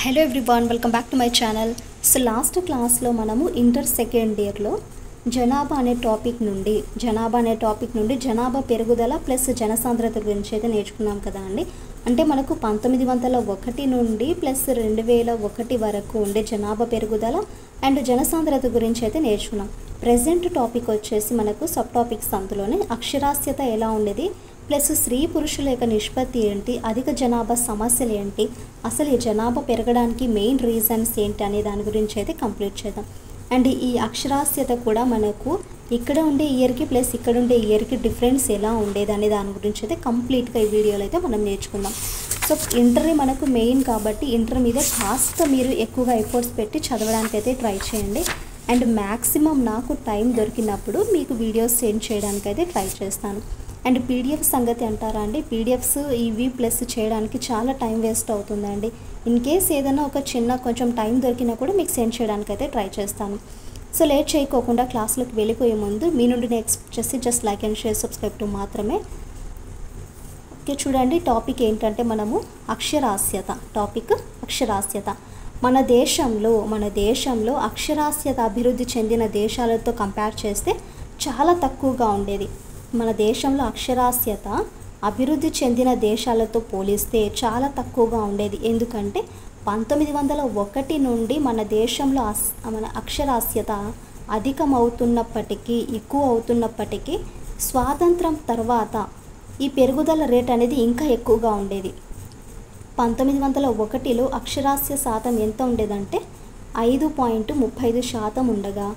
Hello everyone, welcome back to my channel. So last క్లాస్లో మనము inter second ఇయర్లో జనాభా అనే టాపిక్ నుండి జనాభా పెరుగుదల ప్లస్ జనసాంద్రత గురించి అయితే నేర్చుకున్నాం కదా అండి. అంటే మనకు 1901 నుండి ప్లస్ 2001 వరకు ఉండే జనాభా పెరుగుదల అండ్ జనసాంద్రత గురించి అయితే నేర్చుకున్నాం. ప్రెజెంట్ టాపిక్ వచ్చేసి మనకు సబ్ టాపిక్స్ అందులోనే అక్షరాస్యత ఎలా ఉండేది, ప్లస్ స్త్రీ పురుషుల యొక్క నిష్పత్తి ఏంటి, అధిక జనాభా సమస్యలు ఏంటి, అసలు ఈ జనాభా పెరగడానికి మెయిన్ రీజన్స్ ఏంటి అనే దాని గురించి అయితే కంప్లీట్ చేద్దాం. అండ్ ఈ అక్షరాస్యత కూడా మనకు ఇక్కడ ఉండే ఇయర్కి ప్లస్ ఇక్కడ ఉండే ఇయర్కి డిఫరెన్స్ ఎలా ఉండేది అనే దాని గురించి అయితే కంప్లీట్గా ఈ వీడియోలో అయితే మనం నేర్చుకుందాం. సో ఇంటర్ మనకు మెయిన్ కాబట్టి ఇంటర్ మీద కాస్త మీరు ఎక్కువగా ఎఫర్ట్స్ పెట్టి చదవడానికి అయితే ట్రై చేయండి. అండ్ మ్యాక్సిమం నాకు టైం దొరికినప్పుడు మీకు వీడియోస్ సెండ్ చేయడానికి అయితే ట్రై చేస్తాను. అండ్ పీడిఎఫ్ సంగతి అంటారా అండి, పీడిఎఫ్స్ ఇవి ప్లస్ చేయడానికి చాలా టైం వేస్ట్ అవుతుందండి. ఇన్ కేస్ ఏదైనా ఒక కొంచెం టైం దొరికినా కూడా మీకు సెండ్ చేయడానికి అయితే ట్రై చేస్తాను. సో లేట్ చేయకోకుండా క్లాస్లోకి వెళ్ళిపోయే ముందు మీ నుండి నెక్స్ట్ చేసి just like and share subscribe to మాత్రమే. ఓకే, చూడండి టాపిక్ ఏంటంటే మనము అక్షరాస్యత. మన దేశంలో అక్షరాస్యత అభివృద్ధి చెందిన దేశాలతో కంపేర్ చేస్తే చాలా తక్కువగా ఉండేది. మన దేశంలో అక్షరాస్యత అభివృద్ధి చెందిన దేశాలతో పోలిస్తే చాలా తక్కువగా ఉండేది. ఎందుకంటే 1901 నుండి మన దేశంలో మన అక్షరాస్యత ఎక్కువ అవుతున్నప్పటికీ స్వాతంత్రం తర్వాత ఈ పెరుగుదల రేట్ అనేది ఇంకా ఎక్కువగా ఉండేది. 1901లో అక్షరాస్యత శాతం ఎంత ఉండేదంటే 5.35% ఉండగా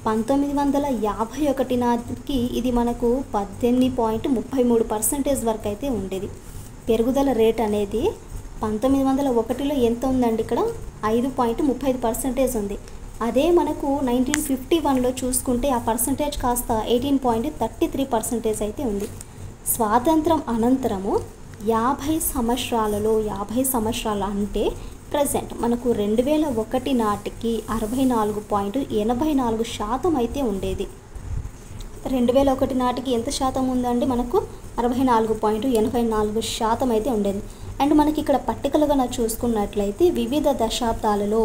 1951 నాటికి ఇది మనకు 18.33% వరకు అయితే ఉండేది. పెరుగుదల రేట్ అనేది 1901లో ఎంత ఉందండి, ఇక్కడ 5.35% ఉంది. అదే మనకు 1951లో చూసుకుంటే ఆ పర్సంటేజ్ కాస్త 18.33% అయితే ఉంది. స్వాతంత్రం అనంతరము 50 సంవత్సరాలు అంటే ప్రజెంట్ మనకు 2001 నాటికి 64.84% అయితే ఉండేది. 2001 నాటికి ఎంత శాతం ఉందండి, మనకు 64.84% అయితే ఉండేది. అండ్ మనకి ఇక్కడ పట్టికలుగా చూసుకున్నట్లయితే వివిధ దశాబ్దాలలో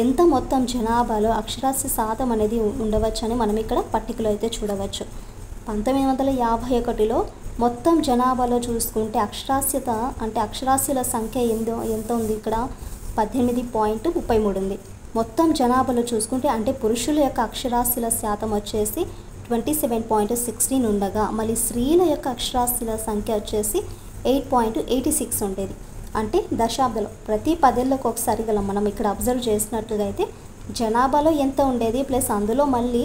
ఎంత మొత్తం జనాభాలో అక్షరాస్యత శాతం అనేది ఉండవచ్చని మనం ఇక్కడ పట్టికలో అయితే చూడవచ్చు. 1951లో మొత్తం జనాభాలో చూసుకుంటే అక్షరాస్యుల సంఖ్య ఎంత ఉంది, ఇక్కడ 18.33 ఉంది. మొత్తం జనాభాలో చూసుకుంటే అంటే పురుషుల యొక్క అక్షరాస్యుల శాతం వచ్చేసి 27.16 ఉండగా మళ్ళీ స్త్రీల యొక్క అక్షరాస్యుల సంఖ్య వచ్చేసి 8.86 ఉండేది. అంటే దశాబ్దాలు ప్రతి 10 ఏళ్ళకు ఒకసారి గల మనం ఇక్కడ అబ్జర్వ్ చేసినట్లుగా అయితే జనాభాలో ఎంత ఉండేది ప్లస్ అందులో మళ్ళీ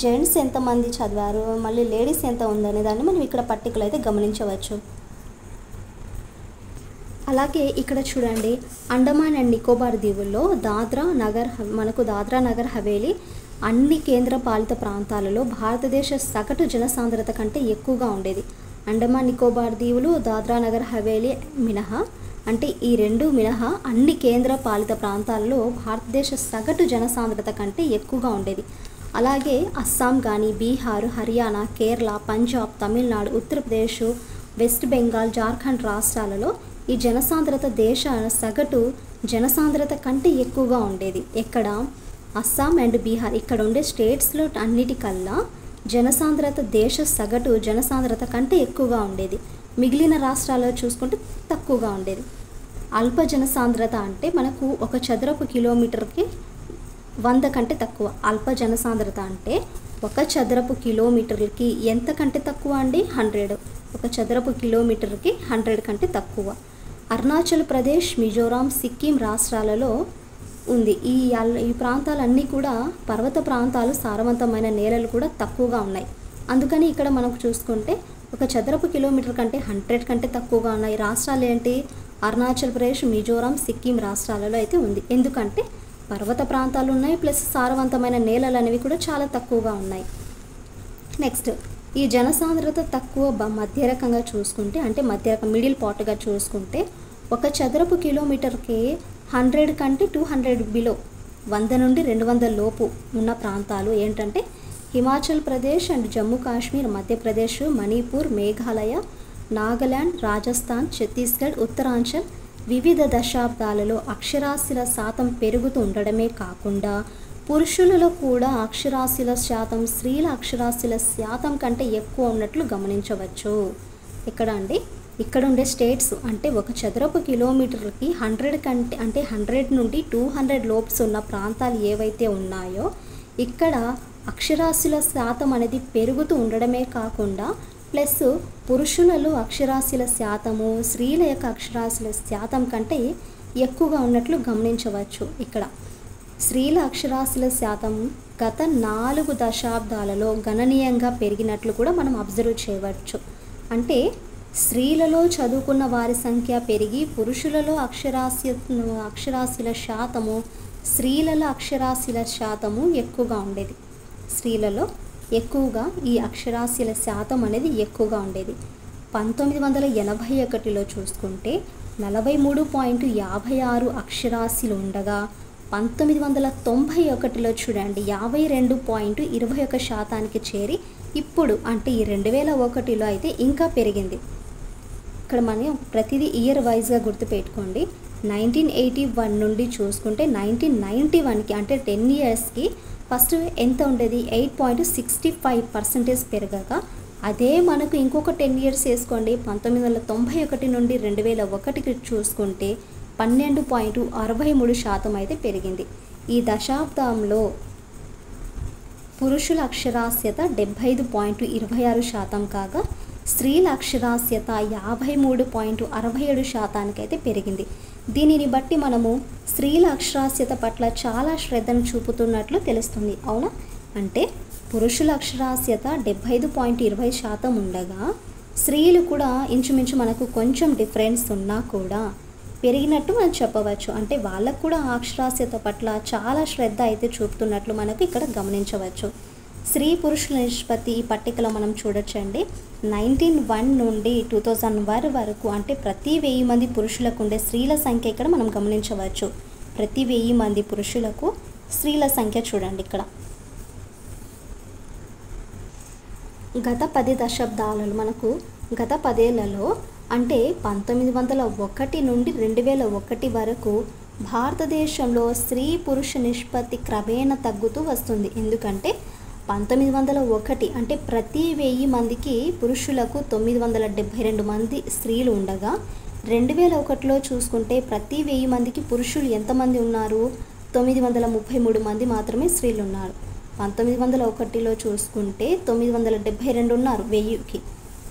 జెంట్స్ ఎంతమంది చదివారు, మళ్ళీ లేడీస్ ఎంత ఉందనే దాన్ని మనం ఇక్కడ పట్టికలో అయితే గమనించవచ్చు. అలాగే ఇక్కడ చూడండి, అండమాన్ అండ్ నికోబార్ దీవుల్లో దాద్రా నగర్ హవేలీ అన్ని కేంద్ర పాలిత ప్రాంతాలలో భారతదేశ సగటు జనసాంద్రత కంటే ఎక్కువగా ఉండేది. అండమాన్ నికోబార్ దీవులు, దాద్రా నగర్ హవేలీ మినహా, అంటే ఈ రెండు మినహా అన్ని కేంద్ర పాలిత ప్రాంతాలలో భారతదేశ సగటు జనసాంద్రత కంటే ఎక్కువగా ఉండేది. అలాగే అస్సాం కానీ, బీహార్, హర్యానా, కేరళ, పంజాబ్, తమిళనాడు, ఉత్తరప్రదేశ్, వెస్ట్ బెంగాల్, జార్ఖండ్ రాష్ట్రాలలో ఈ జనసాంద్రత దేశ సగటు జనసాంద్రత కంటే ఎక్కువగా ఉండేది. ఎక్కడ, అస్సాం అండ్ బీహార్ ఇక్కడ ఉండే స్టేట్స్లో అన్నిటికల్లా జనసాంద్రత దేశ సగటు జనసాంద్రత కంటే ఎక్కువగా ఉండేది. మిగిలిన రాష్ట్రాల్లో చూసుకుంటే తక్కువగా ఉండేది. అల్ప జనసాంద్రత అంటే మనకు 1 చదరపు కిలోమీటర్కి 100 కంటే తక్కువ. అల్ప జనసాంద్రత అంటే 1 చదరపు కిలోమీటర్కి ఎంత కంటే తక్కువ అండి, 100. 1 చదరపు కిలోమీటర్కి 100 కంటే తక్కువ. అరుణాచల్ ప్రదేశ్, మిజోరాం, సిక్కిం రాష్ట్రాలలో ఉంది. ఈ ప్రాంతాలన్నీ కూడా పర్వత ప్రాంతాలు, సారవంతమైన నేలలు కూడా తక్కువగా ఉన్నాయి. అందుకని ఇక్కడ మనకు చూసుకుంటే 1 చదరపు కిలోమీటర్ కంటే 100 కంటే తక్కువగా ఉన్నాయి. రాష్ట్రాలు ఏంటి, అరుణాచల్ ప్రదేశ్, మిజోరాం, సిక్కిం రాష్ట్రాలలో అయితే ఉంది. ఎందుకంటే పర్వత ప్రాంతాలు ఉన్నాయి ప్లస్ సారవంతమైన నేలలు అనేవి కూడా చాలా తక్కువగా ఉన్నాయి. నెక్స్ట్, ఈ జనసాంద్రత తక్కువ మధ్య రకంగా చూసుకుంటే, అంటే మిడిల్ పార్ట్గా చూసుకుంటే 1 చదరపు కిలోమీటర్కి 100 కంటే 200 బిలో, 100 నుండి 200 లోపు ఉన్న ప్రాంతాలు ఏంటంటే హిమాచల్ ప్రదేశ్ అండ్ జమ్మూ కాశ్మీర్, మధ్యప్రదేశ్, మణిపూర్, మేఘాలయ, నాగాలాండ్, రాజస్థాన్, ఛత్తీస్గఢ్, ఉత్తరాంచల్, వివిధ దశాబ్దాలలో అక్షరాస్యుల శాతం పెరుగుతూ ఉండడమే కాకుండా పురుషులలో కూడా అక్షరాస్యుల శాతం స్త్రీల అక్షరాస్యుల శాతం కంటే ఎక్కువ ఉన్నట్లు గమనించవచ్చు. ఇక్కడ అండి ఇక్కడ ఉండే స్టేట్స్ అంటే ఒక చదరపు కిలోమీటర్కి 100 కంటే అంటే 100 నుండి 200 లోప్స్ ఉన్న ప్రాంతాలు ఏవైతే ఉన్నాయో ఇక్కడ అక్షరాస్యుల శాతం అనేది పెరుగుతూ ఉండడమే కాకుండా ప్లస్ పురుషులలో అక్షరాస్యుల శాతము స్త్రీల యొక్క అక్షరాస్యుల శాతం కంటే ఎక్కువగా ఉన్నట్లు గమనించవచ్చు. ఇక్కడ స్త్రీల అక్షరాస్యుల శాతం గత 4 దశాబ్దాలలో గణనీయంగా పెరిగినట్లు కూడా మనం అబ్జర్వ్ చేయవచ్చు. అంటే స్త్రీలలో చదువుకున్న వారి సంఖ్య పెరిగి పురుషులలో అక్షరాస్యుల శాతము స్త్రీలలో అక్షరాస్యుల శాతము ఎక్కువగా ఉండేది. స్త్రీలలో ఎక్కువగా ఈ అక్షరాస్యుల శాతం అనేది ఎక్కువగా ఉండేది. 1981లో చూసుకుంటే 43.56 అక్షరాస్యులు ఉండగా 1991లో చూడండి 52.21% చేరి ఇప్పుడు అంటే ఈ 2001లో అయితే ఇంకా పెరిగింది. ఇక్కడ మనం ప్రతిదీ ఇయర్ వైజ్గా గుర్తుపెట్టుకోండి. 1981 నుండి చూసుకుంటే 1991కి అంటే 10 ఇయర్స్కి ఫస్ట్ ఎంత ఉండేది 8.65% పెరగగా అదే మనకు ఇంకొక 10 ఇయర్స్ వేసుకోండి 1991 నుండి 2001కి చూసుకుంటే 12.63% అయితే పెరిగింది. ఈ దశాబ్దంలో పురుషుల అక్షరాస్యత 75.26% కాగా స్త్రీల అక్షరాస్యత 53.67% అయితే పెరిగింది. దీనిని బట్టి మనము స్త్రీల అక్షరాస్యత పట్ల చాలా శ్రద్ధను చూపుతున్నట్లు తెలుస్తుంది. అవునా? అంటే పురుషుల అక్షరాస్యత 75.20% ఉండగా స్త్రీలు కూడా ఇంచుమించు మనకు కొంచెం డిఫరెన్స్ ఉన్నా కూడా పెరిగినట్టు మనం చెప్పవచ్చు. అంటే వాళ్ళకు కూడా అక్షరాస్యత పట్ల చాలా శ్రద్ధ అయితే చూపుతున్నట్లు మనకు ఇక్కడ గమనించవచ్చు. స్త్రీ పురుషుల నిష్పత్తి ఈ పట్టికలో మనం చూడొచ్చండి. 1901 నుండి 2001 వరకు అంటే ప్రతి 1000 మంది పురుషులకు ఉండే స్త్రీల సంఖ్య ఇక్కడ మనం గమనించవచ్చు. ప్రతి 1000 మంది పురుషులకు స్త్రీల సంఖ్య చూడండి ఇక్కడ. గత 10 దశాబ్దాలలో మనకు గత 10 ఏళ్లలో అంటే 1901 నుండి 2001 వరకు భారతదేశంలో స్త్రీ పురుష నిష్పత్తి క్రమేణా తగ్గుతూ వస్తుంది. ఎందుకంటే 1901 అంటే ప్రతి 1000 మందికి పురుషులకు 972 మంది స్త్రీలు ఉండగా 2001లో చూసుకుంటే ప్రతి 1000 మందికి పురుషులు ఎంతమంది ఉన్నారు? 933 మంది మాత్రమే స్త్రీలు ఉన్నారు. 1901లో చూసుకుంటే 972 ఉన్నారు 1000కి.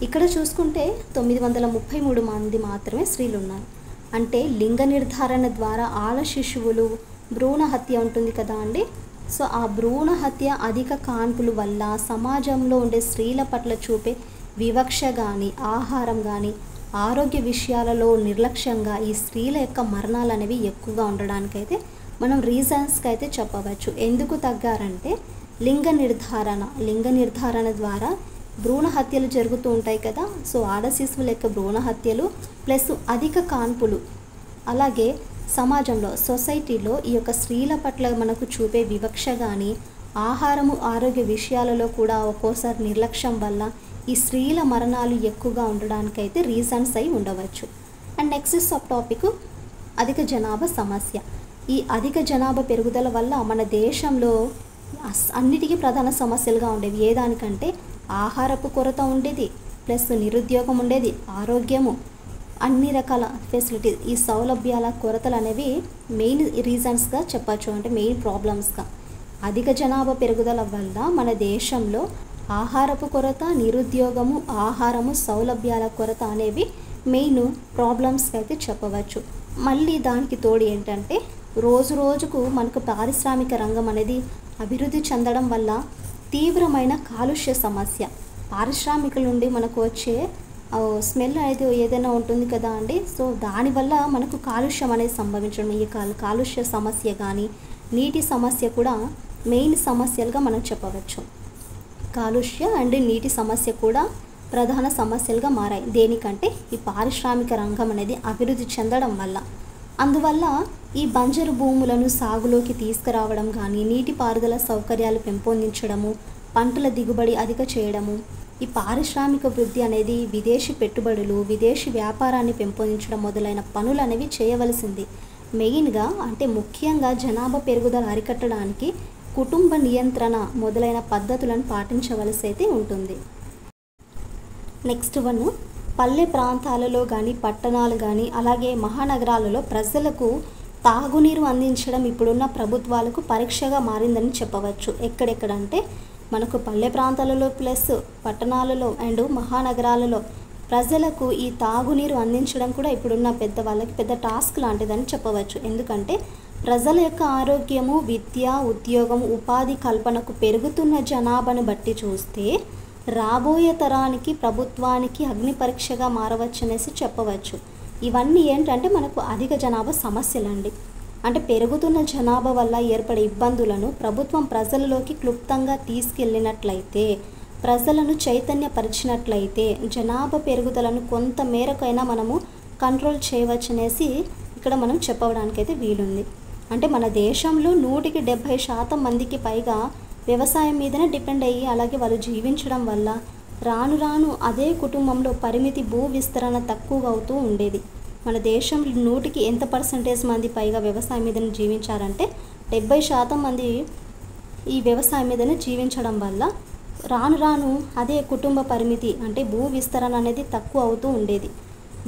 ఇక్కడ చూసుకుంటే 933 మంది మాత్రమే స్త్రీలు ఉన్నారు. అంటే లింగ నిర్ధారణ ద్వారా ఆడ శిశువులు భ్రూణ హత్య ఉంటుంది కదా అండి. సో ఆ భ్రూణ హత్య అధిక కాన్పుల వల్ల సమాజంలో ఉండే స్త్రీల పట్ల చూపే వివక్ష కానీ ఆహారం కానీ ఆరోగ్య విషయాలలో నిర్లక్ష్యంగా ఈ స్త్రీల యొక్క మరణాలు అనేవి ఎక్కువగా ఉండడానికైతే మనం రీజన్స్కి అయితే చెప్పవచ్చు. ఎందుకు తగ్గారంటే లింగ నిర్ధారణ ద్వారా భ్రూణ హత్యలు జరుగుతూ ఉంటాయి కదా. సో ఆడ శిశువుల యొక్క భ్రూణ హత్యలు ప్లస్ అధిక కాన్పులు అలాగే సమాజంలో సొసైటీలో ఈ యొక్క స్త్రీల పట్ల మనకు చూపే వివక్ష కానీ ఆహారము ఆరోగ్య విషయాలలో కూడా ఒక్కోసారి నిర్లక్ష్యం వల్ల ఈ స్త్రీల మరణాలు ఎక్కువగా ఉండడానికైతే రీజన్స్ అయి ఉండవచ్చు. అండ్ నెక్స్ట్ సబ్ టాపిక్ అధిక జనాభా సమస్య. ఈ అధిక జనాభా పెరుగుదల వల్ల మన దేశంలో అన్నిటికీ ప్రధాన సమస్యలుగా ఉండేవి. ఏదానికంటే ఆహారపు కొరత ఉండేది ప్లస్ నిరుద్యోగం ఉండేది, ఆరోగ్యము, అన్ని రకాల ఫెసిలిటీస్ ఈ సౌలభ్యాల కొరతలు అనేవి మెయిన్ రీజన్స్గా చెప్పచ్చు. అంటే మెయిన్ ప్రాబ్లమ్స్గా అధిక జనాభా పెరుగుదల వల్ల మన దేశంలో ఆహారపు కొరత, నిరుద్యోగము, ఆహారము, సౌలభ్యాల కొరత అనేవి మెయిన్ ప్రాబ్లమ్స్గా అయితే చెప్పవచ్చు. మళ్ళీ దానికి తోడు ఏంటంటే రోజు రోజుకు మనకు పారిశ్రామిక రంగం అనేది అభివృద్ధి చెందడం వల్ల తీవ్రమైన కాలుష్య సమస్య, పారిశ్రామికల నుండి మనకు వచ్చే స్మెల్ అనేది ఏదైనా ఉంటుంది కదా అండి. సో దానివల్ల మనకు కాలుష్యం అనేది సంభవించడం, ఈ కాలుష్య సమస్య కానీ నీటి సమస్య కూడా మెయిన్ సమస్యలుగా మనం చెప్పవచ్చు. కాలుష్య అండ్ నీటి సమస్య కూడా ప్రధాన సమస్యలుగా మారాయి. దేనికంటే ఈ పారిశ్రామిక రంగం అనేది అభివృద్ధి చెందడం వల్ల. అందువల్ల ఈ బంజరు భూములను సాగులోకి తీసుకురావడం కానీ నీటిపారుదల సౌకర్యాలు పెంపొందించడము, పంటల దిగుబడి అధిక చేయడము, ఈ పారిశ్రామిక వృద్ధి అనేది విదేశీ పెట్టుబడులు, విదేశీ వ్యాపారాన్ని పెంపొందించడం మొదలైన పనులు అనేవి చేయవలసింది. మెయిన్గా అంటే ముఖ్యంగా జనాభా పెరుగుదల అరికట్టడానికి కుటుంబ నియంత్రణ మొదలైన పద్ధతులను పాటించవలసి అయితే ఉంటుంది. నెక్స్ట్ వన్, పల్లె ప్రాంతాలలో కానీ పట్టణాలు కానీ అలాగే మహానగరాలలో ప్రజలకు తాగునీరు అందించడం ఇప్పుడున్న ప్రభుత్వాలకు పరీక్షగా మారిందని చెప్పవచ్చు. ఎక్కడెక్కడంటే మనకు పల్లె ప్రాంతాలలో ప్లస్ పట్టణాలలో అండ్ మహానగరాలలో ప్రజలకు ఈ తాగునీరు అందించడం కూడా ఇప్పుడున్న పెద్దవాళ్ళకి పెద్ద టాస్క్ లాంటిదని చెప్పవచ్చు. ఎందుకంటే ప్రజల యొక్క ఆరోగ్యము, విద్య, ఉద్యోగం, ఉపాధి కల్పనకు పెరుగుతున్న జనాభాను బట్టి చూస్తే రాబోయే తరానికి ప్రభుత్వానికి అగ్ని పరీక్షగా మారవచ్చనేసి చెప్పవచ్చు. ఇవన్నీ ఏంటంటే మనకు అధిక జనాభా సమస్యలండి. అంటే పెరుగుతున్న జనాభా వల్ల ఏర్పడే ఇబ్బందులను ప్రభుత్వం ప్రజలలోకి క్లుప్తంగా తీసుకెళ్ళినట్లయితే, ప్రజలను చైతన్యపరిచినట్లయితే జనాభా పెరుగుదలను కొంత మేరకైనా మనము కంట్రోల్ చేయవచ్చనేసి ఇక్కడ మనం చెప్పడానికైతే వీలుంది. అంటే మన దేశంలో 170% మందికి పైగా వ్యవసాయం మీదనే డిపెండ్ అయ్యి అలాగే వాళ్ళు జీవించడం వల్ల రాను రాను అదే కుటుంబంలో పరిమితి భూ విస్తరణ తక్కువగా అవుతూ ఉండేది. మన దేశంలో 100కి ఎంత పర్సెంటేజ్ మంది పైగా వ్యవసాయం మీదనే జీవించారంటే 70% మంది ఈ వ్యవసాయం మీదనే జీవించడం వల్ల రాను రాను అదే కుటుంబ పరిమితి అంటే భూ విస్తరణ అనేది తక్కువ అవుతూ ఉండేది.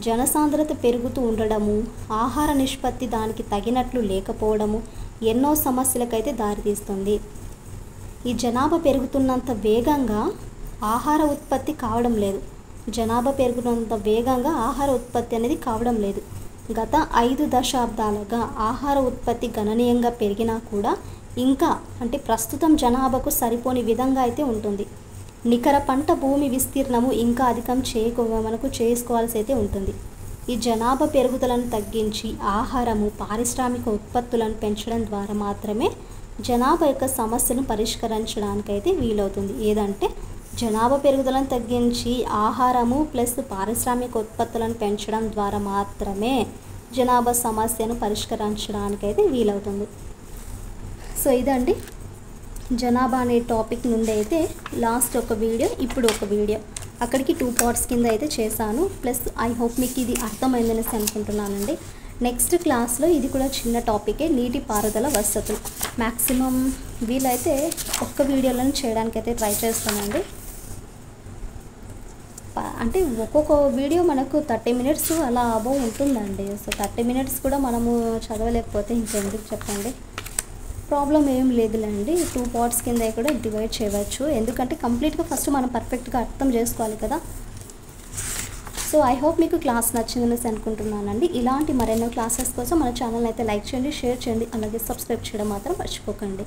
జనసాంద్రత పెరుగుతూ ఉండడము, ఆహార నిష్పత్తి దానికి తగినట్లు లేకపోవడము ఎన్నో సమస్యలకైతే దారితీస్తుంది. ఈ జనాభా పెరుగుతున్నంత వేగంగా ఆహార ఉత్పత్తి కావడం లేదు. జనాభా పెరుగుతున్నంత వేగంగా ఆహార ఉత్పత్తి అనేది కావడం లేదు. గత 5 దశాబ్దాలుగా ఆహార ఉత్పత్తి గణనీయంగా పెరిగినా కూడా ఇంకా అంటే ప్రస్తుతం జనాభాకు సరిపోని విధంగా అయితే ఉంటుంది. నికర పంట భూమి విస్తీర్ణము ఇంకా అధికం మనకు చేసుకోవాల్సి అయితే ఉంటుంది. ఈ జనాభా పెరుగుదలను తగ్గించి ఆహారము, పారిశ్రామిక ఉత్పత్తులను పెంచడం ద్వారా మాత్రమే జనాభా యొక్క సమస్యను పరిష్కరించడానికైతే వీలవుతుంది. ఏదంటే జనాభా పెరుగుదలను తగ్గించి ఆహారము ప్లస్ పారిశ్రామిక ఉత్పత్తులను పెంచడం ద్వారా మాత్రమే జనాభా సమస్యను పరిష్కరించడానికైతే వీలవుతుంది. సో ఇదండి జనాభా అనే టాపిక్ నుండి అయితే లాస్ట్ ఒక వీడియో, ఇప్పుడు ఒక వీడియో, అక్కడికి 2 పార్ట్స్ కింద అయితే చేశాను. ప్లస్ ఐ హోప్ మీకు ఇది అర్థమైందనేసి అనుకుంటున్నానండి. నెక్స్ట్ క్లాస్లో ఇది కూడా చిన్న టాపికే, నీటి పారుదల వసతులు. మ్యాక్సిమం వీలైతే ఒక్క వీడియోలను చేయడానికైతే ట్రై చేస్తానండి. అంటే ఒక్కొక్క వీడియో మనకు 30 మినిట్స్ అలా అబోవ్ ఉంటుందండి. సో 30 మినిట్స్ కూడా మనము చదవలేకపోతే ఇంకెందుకు చెప్పండి. ప్రాబ్లం ఏం లేదులేండి, 2 పార్ట్స్ కింద కూడా డివైడ్ చేయవచ్చు. ఎందుకంటే కంప్లీట్గా ఫస్ట్ మనం పర్ఫెక్ట్గా అర్థం చేసుకోవాలి కదా. సో ఐ హోప్ మీకు క్లాస్ నచ్చిందనేసి అనుకుంటున్నానండి. ఇలాంటి మరెన్నో క్లాసెస్ కోసం మన ఛానల్ అయితే లైక్ చేయండి, షేర్ చేయండి, అలాగే సబ్స్క్రైబ్ చేయడం మాత్రం మర్చిపోకండి.